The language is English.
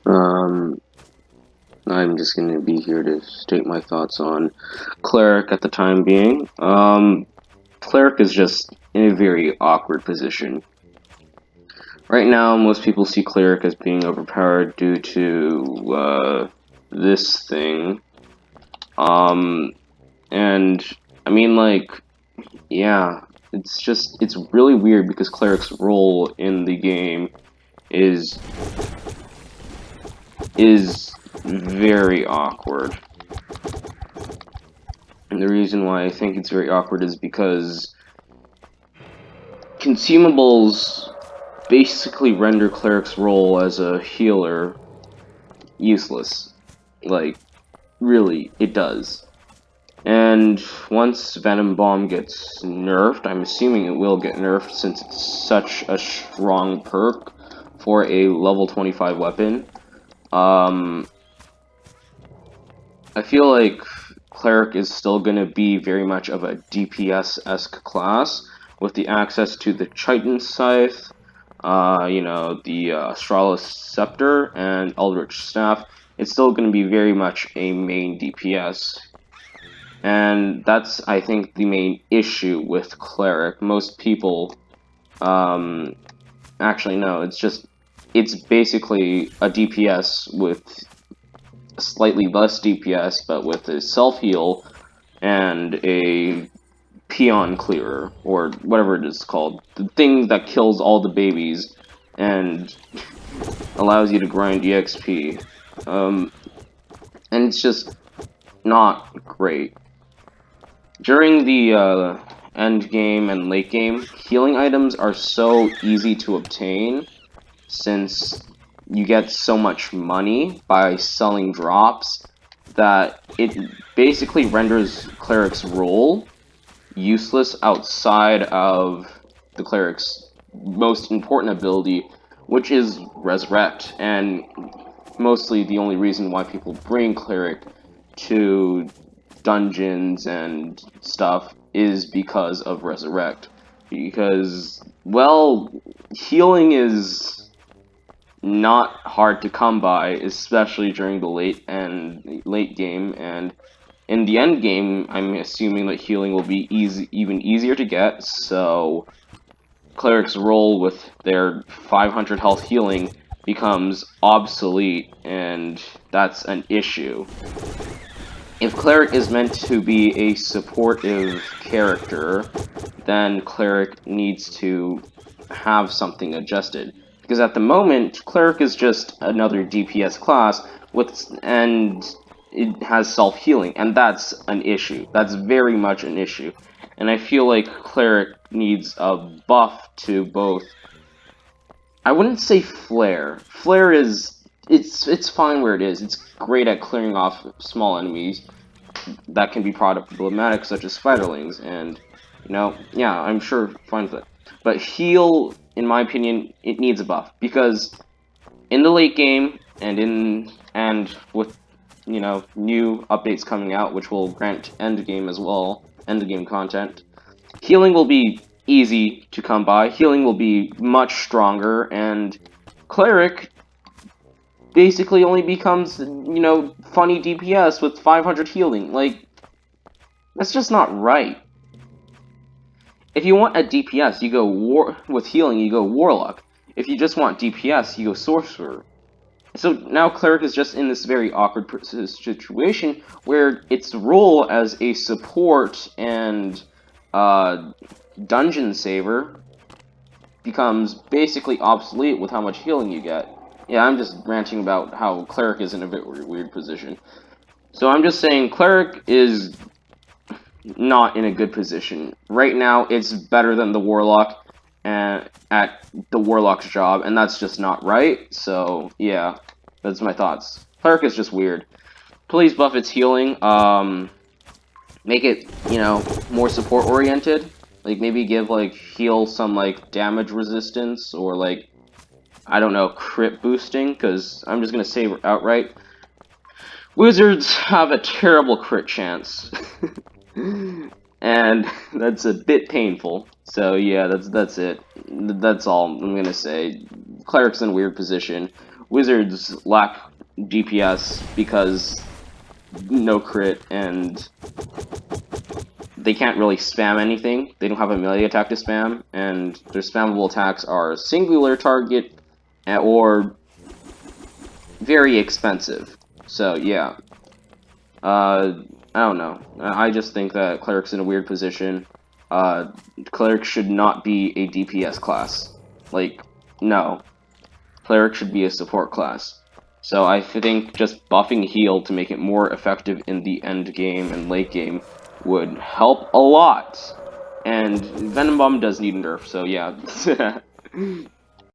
Um, I'm just going to be here to state my thoughts on Cleric at the time being. Cleric is just in a very awkward position. Right now, most people see Cleric as being overpowered due to, this thing. Um, and, I mean, like, yeah, it's really weird because Cleric's role in the game is, is very awkward. And the reason why I think it's very awkward is because consumables basically render Cleric's role as a healer useless. Like, really, it does. And once Venom Bomb gets nerfed, I'm assuming it will get nerfed since it's such a strong perk for a level 25 weapon. I feel like Cleric is still going to be very much of a DPS-esque class with the access to the Chitin Scythe, the Astralis Scepter, and Eldritch Staff. It's still going to be very much a main DPS. And that's, I think, the main issue with Cleric. Most people, actually, no, it's basically a DPS with slightly less DPS, but with a self-heal and a peon clearer, or whatever it is called. The thing that kills all the babies and allows you to grind EXP. And it's just not great. During the end game and late game, healing items are so easy to obtain since you get so much money by selling drops that it basically renders Cleric's role useless outside of the Cleric's most important ability, which is Resurrect, and mostly the only reason why people bring Cleric to dungeons and stuff is because of Resurrect. Because, well, healing is not hard to come by, especially during the late game, and in the end game, I'm assuming that healing will be even easier to get, so Cleric's role with their 500 health healing becomes obsolete, and that's an issue. If Cleric is meant to be a supportive character, then Cleric needs to have something adjusted. Because at the moment, Cleric is just another DPS class, and it has self-healing, and that's an issue. That's very much an issue. And I feel like Cleric needs a buff to both... I wouldn't say Flare. Flare is... It's fine where it is. It's great at clearing off small enemies that can be problematic, such as spiderlings, and, yeah, I'm sure fine with it. But heal, in my opinion, it needs a buff, because in the late game, and with, new updates coming out, which will grant endgame as well, endgame content, healing will be easy to come by, healing will be much stronger, and Cleric basically only becomes, funny DPS with 500 healing. Like, that's just not right. If you want a DPS, you go with healing, you go Warlock. If you just want DPS, you go Sorcerer. So now Cleric is just in this very awkward situation where its role as a support and dungeon saver becomes basically obsolete with how much healing you get. Yeah, I'm just ranting about how Cleric is in a very weird position. So I'm just saying Cleric is not in a good position. Right now, it's better than the Warlock at the Warlock's job, and that's just not right. So, yeah, that's my thoughts. Cleric is just weird. Please buff its healing. Make it, more support-oriented. Like, maybe give, heal some, damage resistance, or, I don't know, crit boosting, because I'm just gonna say outright, wizards have a terrible crit chance. And that's a bit painful. So yeah, that's it. That's all I'm gonna say. Cleric's in a weird position. wizards lack DPS because no crit, and they can't really spam anything. They don't have a melee attack to spam, and their spammable attacks are singular target or very expensive. So yeah, I don't know. I just think that Cleric's in a weird position. Cleric should not be a DPS class. Like, no. Cleric should be a support class. So I think just buffing heal to make it more effective in the end game and late game would help a lot. And Venom Bomb does need a nerf, so yeah.